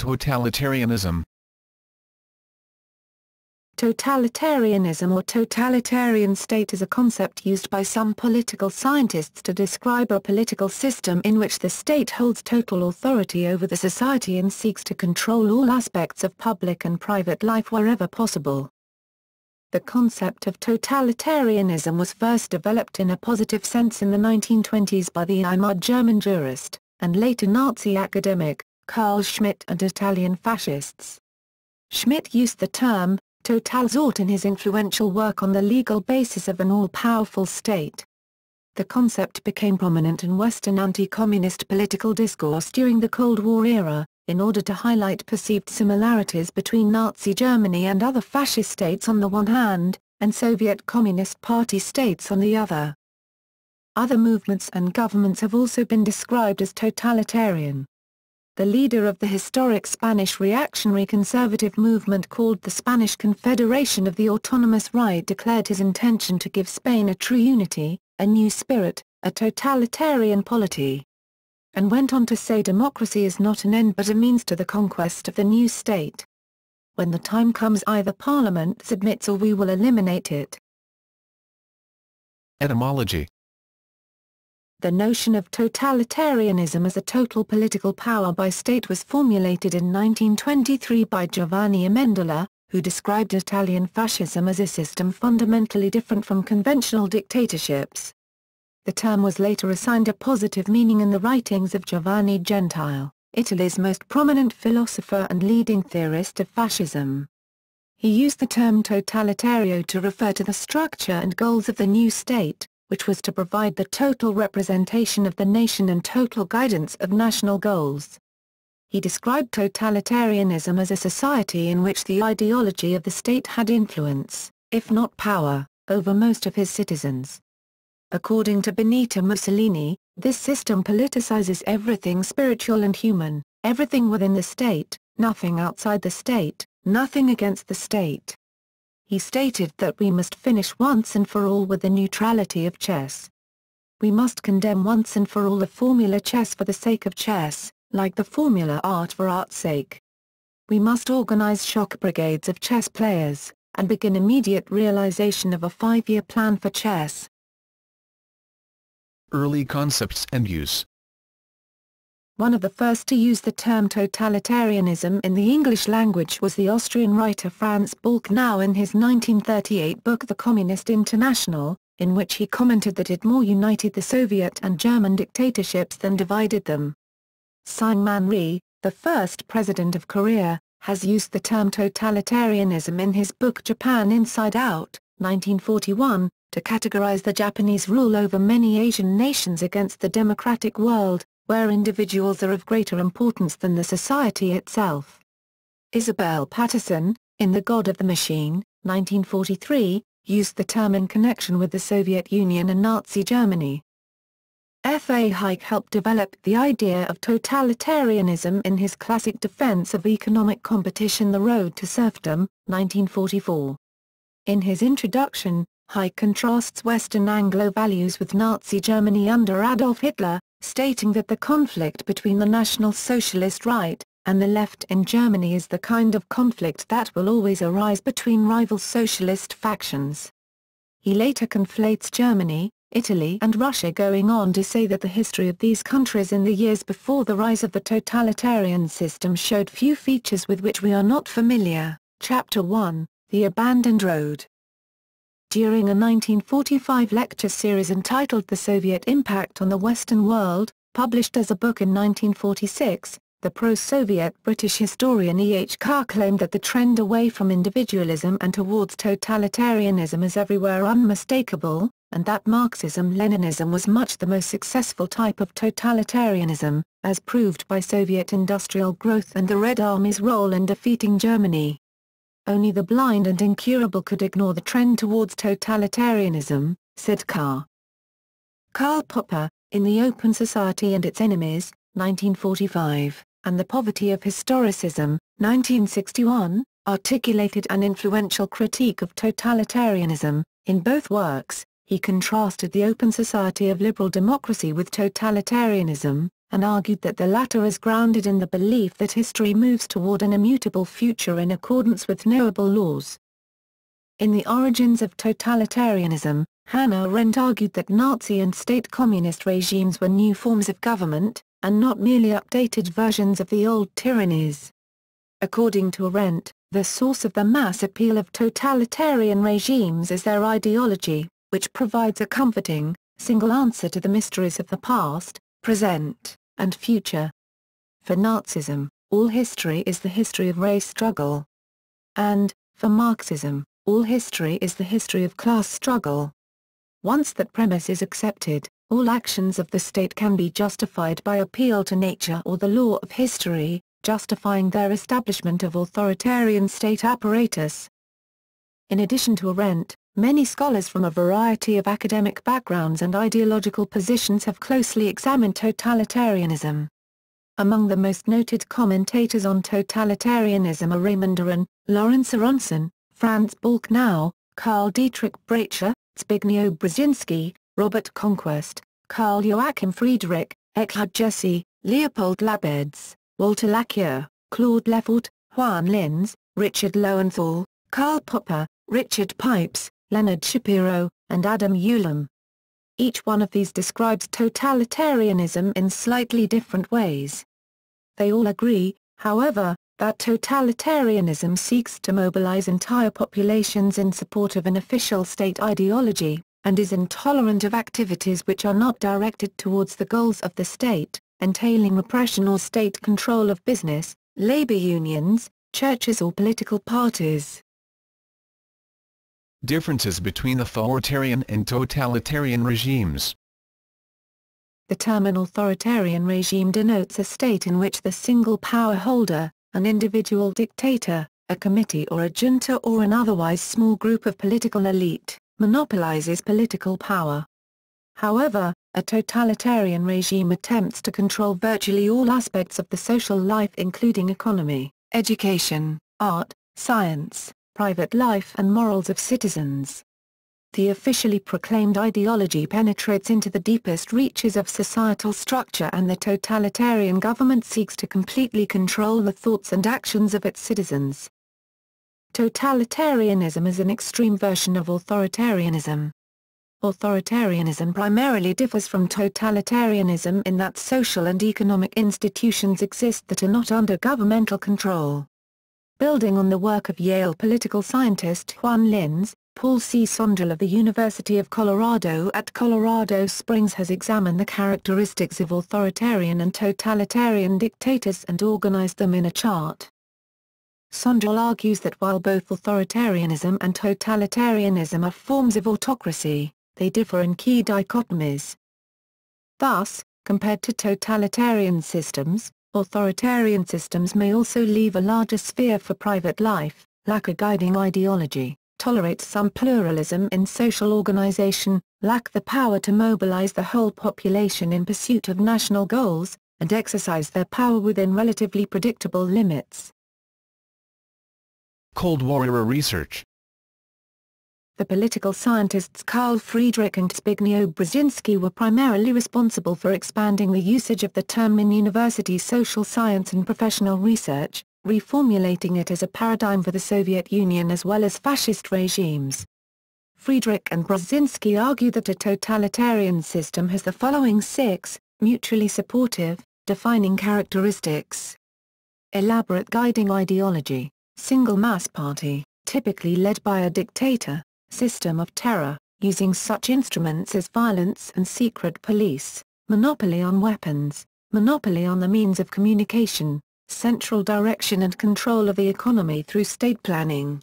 Totalitarianism. Totalitarianism or totalitarian state is a concept used by some political scientists to describe a political system in which the state holds total authority over the society and seeks to control all aspects of public and private life wherever possible. The concept of totalitarianism was first developed in a positive sense in the 1920s by the German jurist, and later Nazi academic, Carl Schmitt and Italian fascists. Schmitt used the term Totalsort in his influential work on the legal basis of an all-powerful state. The concept became prominent in Western anti-communist political discourse during the Cold War era, in order to highlight perceived similarities between Nazi Germany and other fascist states on the one hand, and Soviet Communist Party states on the other. Other movements and governments have also been described as totalitarian. The leader of the historic Spanish reactionary conservative movement called the Spanish Confederation of the Autonomous Right declared his intention to give Spain a true unity, a new spirit, a totalitarian polity. And went on to say democracy is not an end but a means to the conquest of the new state. When the time comes either Parliament submits or we will eliminate it. Etymology. The notion of totalitarianism as a total political power by state was formulated in 1923 by Giovanni Amendola, who described Italian fascism as a system fundamentally different from conventional dictatorships. The term was later assigned a positive meaning in the writings of Giovanni Gentile, Italy's most prominent philosopher and leading theorist of fascism. He used the term totalitario to refer to the structure and goals of the new state, which was to provide the total representation of the nation and total guidance of national goals. He described totalitarianism as a society in which the ideology of the state had influence, if not power, over most of his citizens. According to Benito Mussolini, this system politicizes everything spiritual and human, everything within the state, nothing outside the state, nothing against the state. He stated that we must finish once and for all with the neutrality of chess. We must condemn once and for all the formula chess for the sake of chess, like the formula art for art's sake. We must organize shock brigades of chess players, and begin immediate realization of a 5-year plan for chess. Early concepts and use. One of the first to use the term totalitarianism in the English language was the Austrian writer Franz Balkenau in his 1938 book The Communist International, in which he commented that it more united the Soviet and German dictatorships than divided them. Syngman Rhee, the first president of Korea, has used the term totalitarianism in his book Japan Inside Out, 1941, to categorize the Japanese rule over many Asian nations against the democratic world, where individuals are of greater importance than the society itself. Isabel Patterson, in The God of the Machine, 1943, used the term in connection with the Soviet Union and Nazi Germany. F. A. Hayek helped develop the idea of totalitarianism in his classic defense of economic competition The Road to Serfdom, 1944. In his introduction, Hayek contrasts Western Anglo values with Nazi Germany under Adolf Hitler, stating that the conflict between the National Socialist right and the left in Germany is the kind of conflict that will always arise between rival socialist factions. He later conflates Germany, Italy and Russia, going on to say that the history of these countries in the years before the rise of the totalitarian system showed few features with which we are not familiar. Chapter 1, The Abandoned Road. During a 1945 lecture series entitled The Soviet Impact on the Western World, published as a book in 1946, the pro-Soviet British historian E. H. Carr claimed that the trend away from individualism and towards totalitarianism is everywhere unmistakable, and that Marxism-Leninism was much the most successful type of totalitarianism, as proved by Soviet industrial growth and the Red Army's role in defeating Germany. Only the blind and incurable could ignore the trend towards totalitarianism, said Carr. Karl Popper, in The Open Society and Its Enemies, 1945, and The Poverty of Historicism, 1961, articulated an influential critique of totalitarianism. In both works, he contrasted the open society of liberal democracy with totalitarianism, and argued that the latter is grounded in the belief that history moves toward an immutable future in accordance with knowable laws. In The Origins of Totalitarianism, Hannah Arendt argued that Nazi and state communist regimes were new forms of government, and not merely updated versions of the old tyrannies. According to Arendt, the source of the mass appeal of totalitarian regimes is their ideology, which provides a comforting, single answer to the mysteries of the past, present, and future. For Nazism, all history is the history of race struggle. And, for Marxism, all history is the history of class struggle. Once that premise is accepted, all actions of the state can be justified by appeal to nature or the law of history, justifying their establishment of authoritarian state apparatus. In addition to Arendt, many scholars from a variety of academic backgrounds and ideological positions have closely examined totalitarianism. Among the most noted commentators on totalitarianism are Raymond Aron, Lawrence Aronson, Franz Bolknow, Karl Dietrich Brecher, Zbigniew Brzezinski, Robert Conquest, Karl Joachim Friedrich, Eckhard Jesse, Leopold Labedz, Walter Laqueur, Claude Lefort, Juan Linz, Richard Lowenthal, Karl Popper, Richard Pipes, Leonard Shapiro, and Adam Ulam. Each one of these describes totalitarianism in slightly different ways. They all agree, however, that totalitarianism seeks to mobilize entire populations in support of an official state ideology, and is intolerant of activities which are not directed towards the goals of the state, entailing repression or state control of business, labor unions, churches or political parties. Differences between authoritarian and totalitarian regimes. The term an authoritarian regime denotes a state in which the single power holder, an individual dictator, a committee or a junta or an otherwise small group of political elite, monopolizes political power. However, a totalitarian regime attempts to control virtually all aspects of the social life including economy, education, art, science, private life and morals of citizens. The officially proclaimed ideology penetrates into the deepest reaches of societal structure and the totalitarian government seeks to completely control the thoughts and actions of its citizens. Totalitarianism is an extreme version of authoritarianism. Authoritarianism primarily differs from totalitarianism in that social and economic institutions exist that are not under governmental control. Building on the work of Yale political scientist Juan Linz, Paul C. Sondrel of the University of Colorado at Colorado Springs has examined the characteristics of authoritarian and totalitarian dictators and organized them in a chart. Sondrel argues that while both authoritarianism and totalitarianism are forms of autocracy, they differ in key dichotomies. Thus, compared to totalitarian systems, authoritarian systems may also leave a larger sphere for private life, lack a guiding ideology, tolerate some pluralism in social organization, lack the power to mobilize the whole population in pursuit of national goals, and exercise their power within relatively predictable limits. Cold War-era research. The political scientists Carl Friedrich and Zbigniew Brzezinski were primarily responsible for expanding the usage of the term in university social science and professional research, reformulating it as a paradigm for the Soviet Union as well as fascist regimes. Friedrich and Brzezinski argue that a totalitarian system has the following 6, mutually supportive, defining characteristics. Elaborate guiding ideology, single mass party, typically led by a dictator, system of terror, using such instruments as violence and secret police, monopoly on weapons, monopoly on the means of communication, central direction and control of the economy through state planning.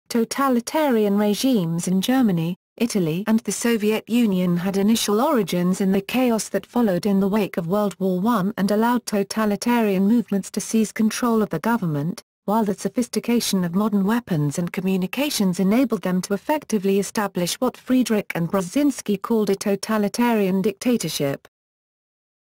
Totalitarian regimes in Germany, Italy and the Soviet Union had initial origins in the chaos that followed in the wake of World War I and allowed totalitarian movements to seize control of the government, while the sophistication of modern weapons and communications enabled them to effectively establish what Friedrich and Brzezinski called a totalitarian dictatorship.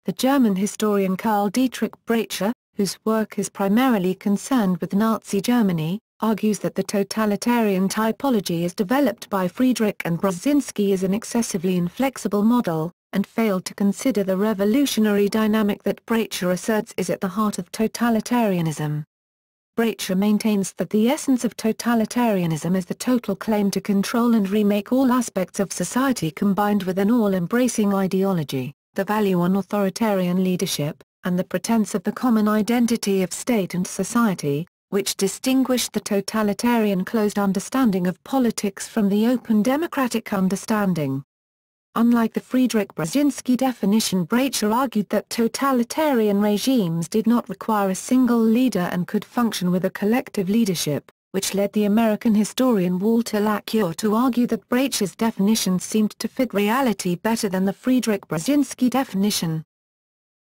The German historian Karl Dietrich Brecher, whose work is primarily concerned with Nazi Germany, argues that the totalitarian typology as developed by Friedrich and Brzezinski is an excessively inflexible model, and failed to consider the revolutionary dynamic that Brecher asserts is at the heart of totalitarianism. Brecher maintains that the essence of totalitarianism is the total claim to control and remake all aspects of society combined with an all-embracing ideology, the value on authoritarian leadership, and the pretense of the common identity of state and society, which distinguished the totalitarian closed understanding of politics from the open democratic understanding. Unlike the Friedrich Brzezinski definition, Brecher argued that totalitarian regimes did not require a single leader and could function with a collective leadership, which led the American historian Walter Laqueur to argue that Brecher's definition seemed to fit reality better than the Friedrich Brzezinski definition.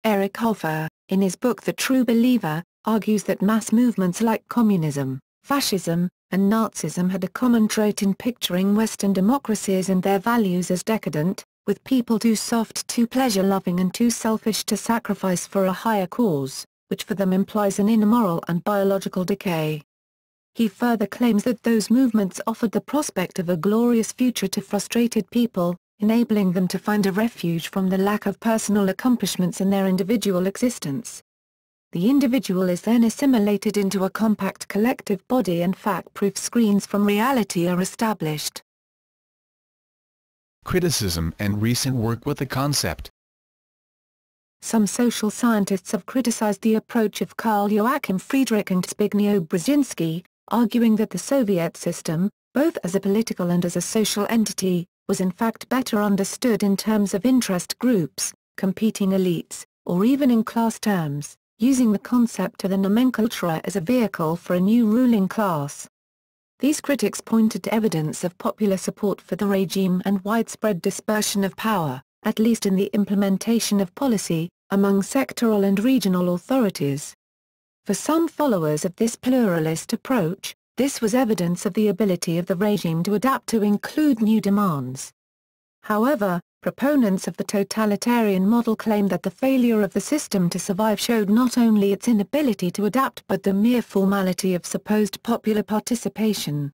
Eric Hoffer, in his book The True Believer, argues that mass movements like communism, fascism, and Nazism had a common trait in picturing Western democracies and their values as decadent, with people too soft, too pleasure-loving and too selfish to sacrifice for a higher cause, which for them implies an inner moral and biological decay. He further claims that those movements offered the prospect of a glorious future to frustrated people, enabling them to find a refuge from the lack of personal accomplishments in their individual existence. The individual is then assimilated into a compact collective body and fact-proof screens from reality are established. Criticism and recent work with the concept. Some social scientists have criticized the approach of Carl Joachim Friedrich and Zbigniew Brzezinski, arguing that the Soviet system, both as a political and as a social entity, was in fact better understood in terms of interest groups, competing elites, or even in class terms, using the concept of the nomenclatura as a vehicle for a new ruling class. These critics pointed to evidence of popular support for the regime and widespread dispersion of power, at least in the implementation of policy, among sectoral and regional authorities. For some followers of this pluralist approach, this was evidence of the ability of the regime to adapt to include new demands. However, proponents of the totalitarian model claim that the failure of the system to survive showed not only its inability to adapt but the mere formality of supposed popular participation.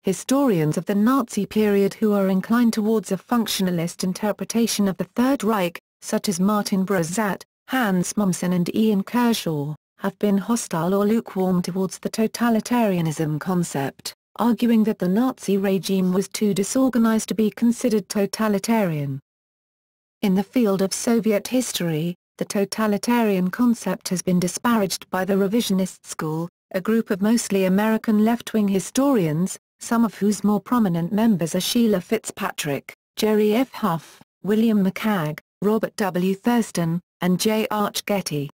Historians of the Nazi period who are inclined towards a functionalist interpretation of the Third Reich, such as Martin Brozat, Hans Mommsen and Ian Kershaw, have been hostile or lukewarm towards the totalitarianism concept, arguing that the Nazi regime was too disorganized to be considered totalitarian. In the field of Soviet history, the totalitarian concept has been disparaged by the revisionist school, a group of mostly American left-wing historians, some of whose more prominent members are Sheila Fitzpatrick, Jerry F. Huff, William McCagg, Robert W. Thurston, and J. Arch Getty.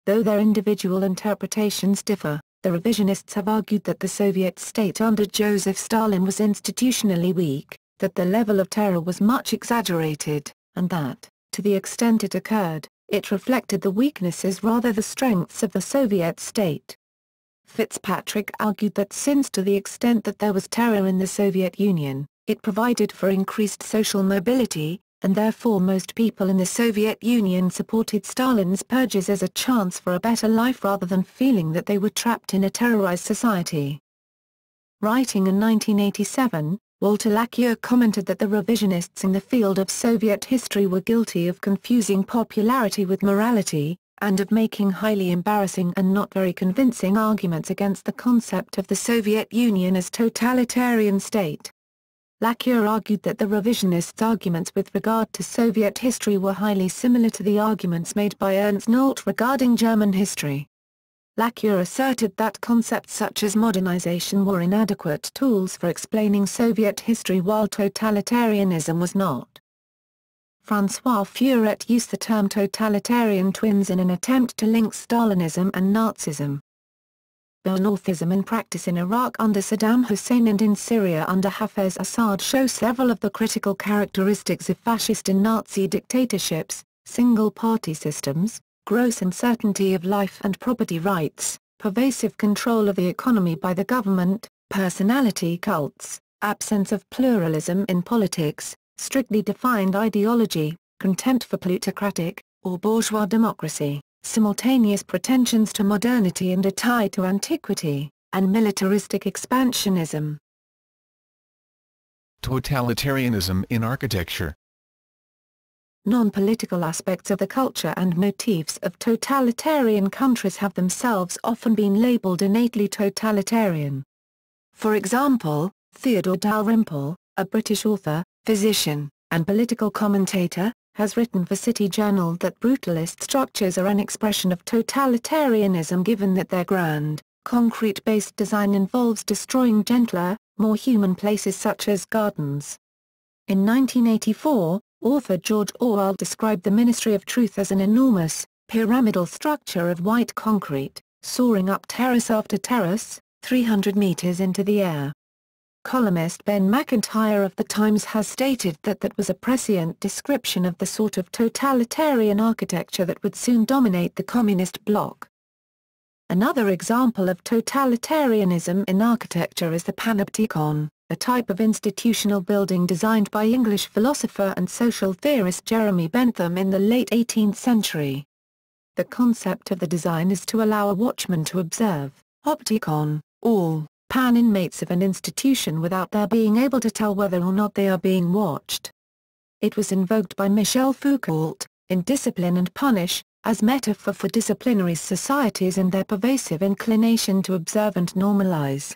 Though their individual interpretations differ, the revisionists have argued that the Soviet state under Joseph Stalin was institutionally weak, that the level of terror was much exaggerated, and that, to the extent it occurred, it reflected the weaknesses rather the strengths of the Soviet state. Fitzpatrick argued that since to the extent that there was terror in the Soviet Union, it provided for increased social mobility, and therefore most people in the Soviet Union supported Stalin's purges as a chance for a better life rather than feeling that they were trapped in a terrorized society. Writing in 1987, Walter Laqueur commented that the revisionists in the field of Soviet history were guilty of confusing popularity with morality, and of making highly embarrassing and not very convincing arguments against the concept of the Soviet Union as totalitarian state. Laqueur argued that the revisionists' arguments with regard to Soviet history were highly similar to the arguments made by Ernst Nolte regarding German history. Laqueur asserted that concepts such as modernization were inadequate tools for explaining Soviet history while totalitarianism was not. François Furet used the term totalitarian twins in an attempt to link Stalinism and Nazism. Ba'athism in practice in Iraq under Saddam Hussein and in Syria under Hafez Assad show several of the critical characteristics of fascist and Nazi dictatorships: single-party systems, gross uncertainty of life and property rights, pervasive control of the economy by the government, personality cults, absence of pluralism in politics, strictly defined ideology, contempt for plutocratic, or bourgeois democracy, simultaneous pretensions to modernity and a tie to antiquity, and militaristic expansionism. Totalitarianism in architecture. non-political aspects of the culture and motifs of totalitarian countries have themselves often been labeled innately totalitarian. For example, Theodore Dalrymple, a British author, physician, and political commentator, has written for City Journal that brutalist structures are an expression of totalitarianism given that their grand, concrete-based design involves destroying gentler, more human places such as gardens. In 1984, author George Orwell described the Ministry of Truth as an enormous, pyramidal structure of white concrete, soaring up terrace after terrace, 300 meters into the air. Columnist Ben McIntyre of The Times has stated that that was a prescient description of the sort of totalitarian architecture that would soon dominate the communist bloc. Another example of totalitarianism in architecture is the panopticon, a type of institutional building designed by English philosopher and social theorist Jeremy Bentham in the late 18th century. The concept of the design is to allow a watchman to observe, opticon, all inmates of an institution without their being able to tell whether or not they are being watched. It was invoked by Michel Foucault, in Discipline and Punish, as metaphor for disciplinary societies and their pervasive inclination to observe and normalize.